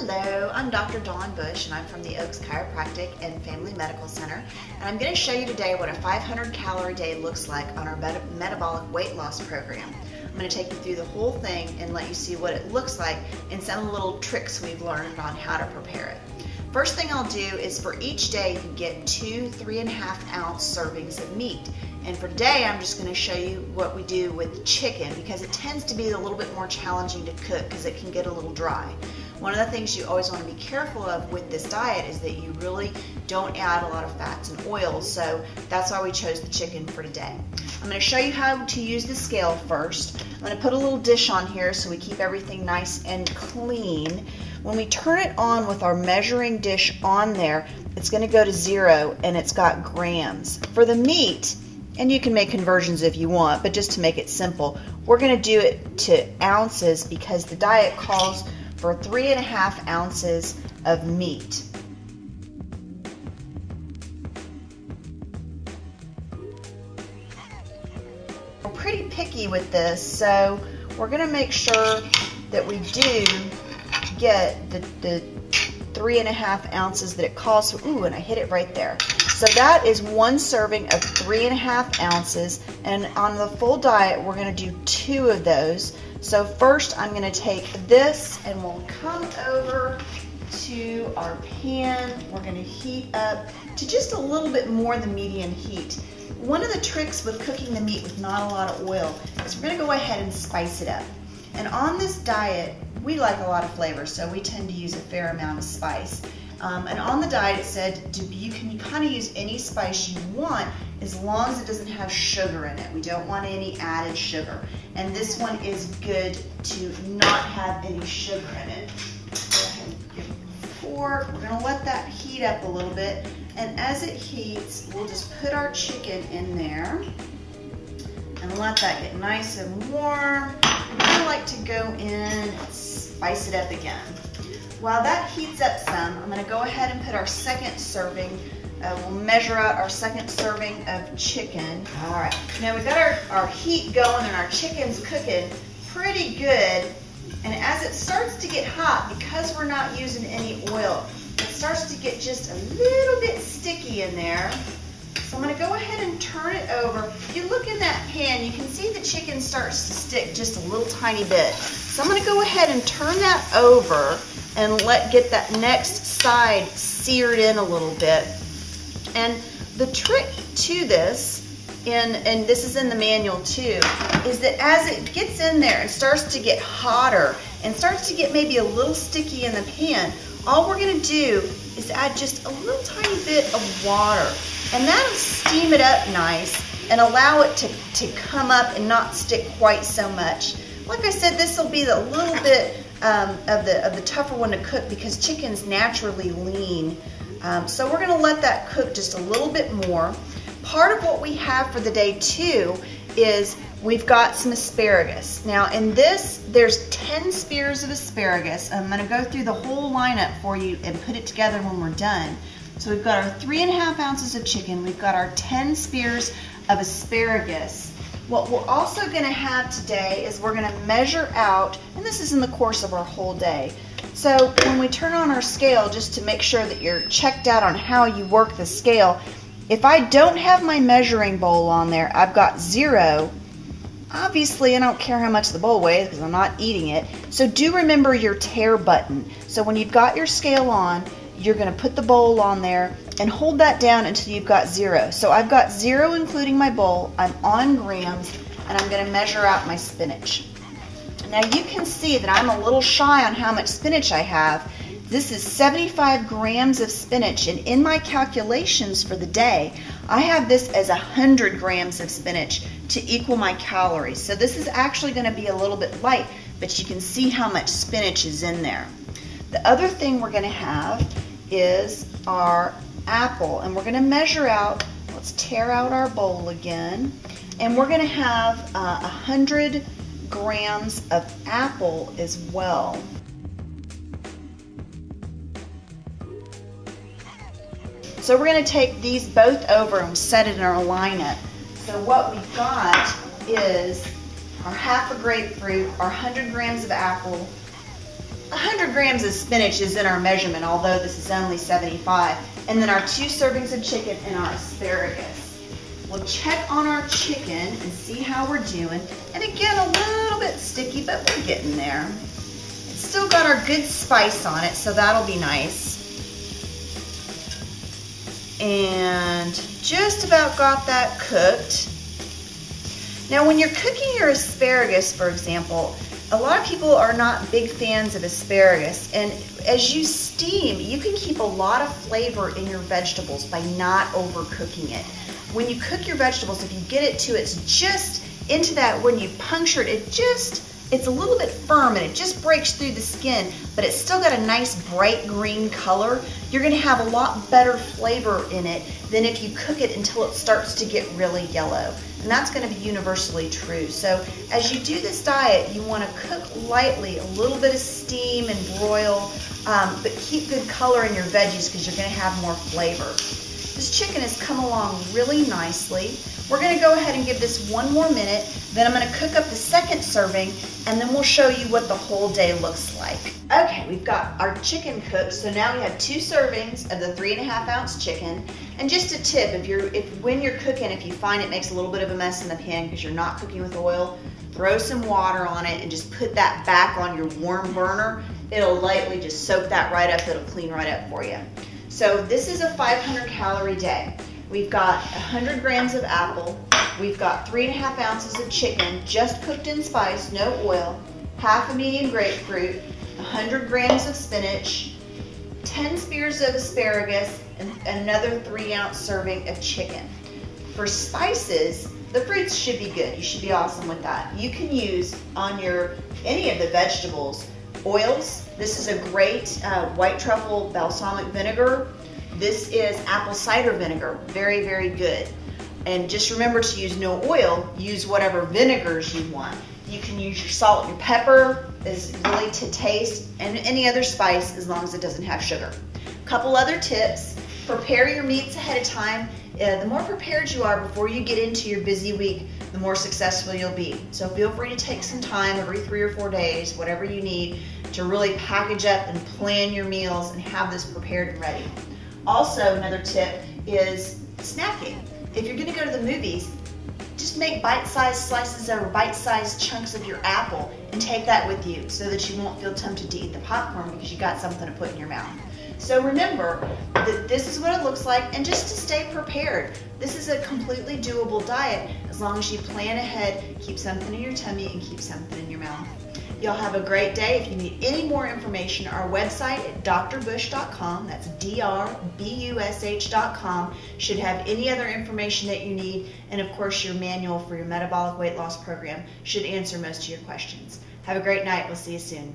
Hello, I'm Dr. Dawn Bush and I'm from the Oaks Chiropractic and Family Medical Center, and I'm going to show you today what a 500 calorie day looks like on our metabolic weight loss program. I'm going to take you through the whole thing and let you see what it looks like and some little tricks we've learned on how to prepare it. First thing I'll do is for each day you get 2 3.5 ounce servings of meat. And for today I'm just going to show you what we do with chicken because it tends to be a little bit more challenging to cook because it can get a little dry. One of the things you always want to be careful of with this diet is that you really don't add a lot of fats and oils, so that's why we chose the chicken for today. I'm going to show you how to use the scale first. I'm going to put a little dish on here so we keep everything nice and clean. When we turn it on with our measuring dish on there, it's going to go to 0 and it's got grams. For the meat, and you can make conversions if you want, but just to make it simple, we're going to do it to ounces because the diet calls for 3.5 ounces of meat. We're pretty picky with this, so we're going to make sure that we do get the 3.5 ounces that it calls for. Ooh, and I hit it right there. So that is 1 serving of 3.5 ounces, and on the full diet we're going to do 2 of those. So first I'm going to take this and we'll come over to our pan. We're going to heat up to just a little bit more than medium heat. One of the tricks with cooking the meat with not a lot of oil is we're going to go ahead and spice it up. And on this diet we like a lot of flavor, so we tend to use a fair amount of spice. And on the diet it said you can kind of use any spice you want as long as it doesn't have sugar in it. We don't want any added sugar. And this one is good to not have any sugar in it. Go ahead and give it a fork. We're going to let that heat up a little bit. And as it heats, we'll just put our chicken in there and let that get nice and warm. I like to go in and spice it up again. While that heats up some, I'm going to go ahead and put our second serving. We'll measure out our second serving of chicken. All right, now we've got our heat going and our chicken's cooking pretty good. And as it starts to get hot, because we're not using any oil, it starts to get just a little bit sticky in there. So I'm going to go ahead and turn it over. If you look in that pan, you can see the chicken starts to stick just a little tiny bit. So I'm going to go ahead and turn that over and get that next side seared in a little bit. And the trick to this, and this is in the manual too, is that as it gets in there and starts to get hotter and starts to get maybe a little sticky in the pan, all we're going to do is add just a little tiny bit of water. And that'll steam it up nice and allow it to come up and not stick quite so much. Like I said, this will be a little bit of the tougher one to cook because chicken's naturally lean. So we're going to let that cook just a little bit more. Part of what we have for the day too is we've got some asparagus. Now in this, there's 10 spears of asparagus. I'm going to go through the whole lineup for you and put it together when we're done. So we've got our 3.5 ounces of chicken, we've got our 10 spears of asparagus. What we're also going to have today is we're going to measure out, and this is in the course of our whole day. So when we turn on our scale, just to make sure that you're checked out on how you work the scale, if I don't have my measuring bowl on there, I've got 0. Obviously, I don't care how much the bowl weighs because I'm not eating it. So do remember your tare button. So when you've got your scale on, you're going to put the bowl on there and hold that down until you've got 0. So I've got 0 including my bowl. I'm on grams, and I'm going to measure out my spinach. Now you can see that I'm a little shy on how much spinach I have. This is 75 grams of spinach, and in my calculations for the day, I have this as 100 grams of spinach to equal my calories. So this is actually going to be a little bit light, but you can see how much spinach is in there. The other thing we're going to have is our apple, and we're going to measure out, let's tear out our bowl again, and we're going to have 100 grams of apple as well. So we're going to take these both over and set it in our lineup. So what we've got is our half a grapefruit, our 100 grams of apple, 100 grams of spinach is in our measurement, although this is only 75. And then our 2 servings of chicken and our asparagus. We'll check on our chicken and see how we're doing. And again, a little bit sticky, but we're getting there. It's still got our good spice on it, so that'll be nice. And just about got that cooked. Now when you're cooking your asparagus, for example, a lot of people are not big fans of asparagus, and as you steam, you can keep a lot of flavor in your vegetables by not overcooking it. When you cook your vegetables, if you get it to it's just into that, when you puncture it, it's a little bit firm and it just breaks through the skin, but it's still got a nice bright green color. You're gonna have a lot better flavor in it than if you cook it until it starts to get really yellow. And that's gonna be universally true. So as you do this diet, you wanna cook lightly, a little bit of steam and broil, but keep good color in your veggies because you're gonna have more flavor. This chicken has come along really nicely. We're gonna go ahead and give this 1 more minute, then I'm gonna cook up the 2nd serving, and then we'll show you what the whole day looks like. Okay, we've got our chicken cooked, so now we have 2 servings of the 3.5 ounce chicken. And just a tip, when you're cooking, if you find it makes a little bit of a mess in the pan because you're not cooking with oil, throw some water on it and just put that back on your warm burner. It'll lightly just soak that right up, it'll clean right up for you. So this is a 500 calorie day. We've got 100 grams of apple, we've got 3.5 ounces of chicken, just cooked in spice, no oil, half a medium grapefruit, 100 grams of spinach, 10 spears of asparagus, and another 3-ounce serving of chicken. For spices, the fruits should be good. You should be awesome with that. You can use on any of the vegetables, oils. This is a great white truffle balsamic vinegar. This is apple cider vinegar, very, very good. And just remember to use no oil, use whatever vinegars you want. You can use your salt, your pepper is really to taste, and any other spice as long as it doesn't have sugar. A couple other tips, prepare your meats ahead of time. The more prepared you are before you get into your busy week, the more successful you'll be. So feel free to take some time every 3 or 4 days, whatever you need, to really package up and plan your meals and have this prepared and ready. Also, another tip is snacking. If you're gonna go to the movies, just make bite-sized slices or bite-sized chunks of your apple and take that with you so that you won't feel tempted to eat the popcorn because you got something to put in your mouth. So remember that this is what it looks like, and just to stay prepared. This is a completely doable diet as long as you plan ahead, keep something in your tummy and keep something in your mouth. Y'all have a great day. If you need any more information, our website at drbush.com, that's drbush.com, should have any other information that you need, and of course your manual for your metabolic weight loss program should answer most of your questions. Have a great night. We'll see you soon.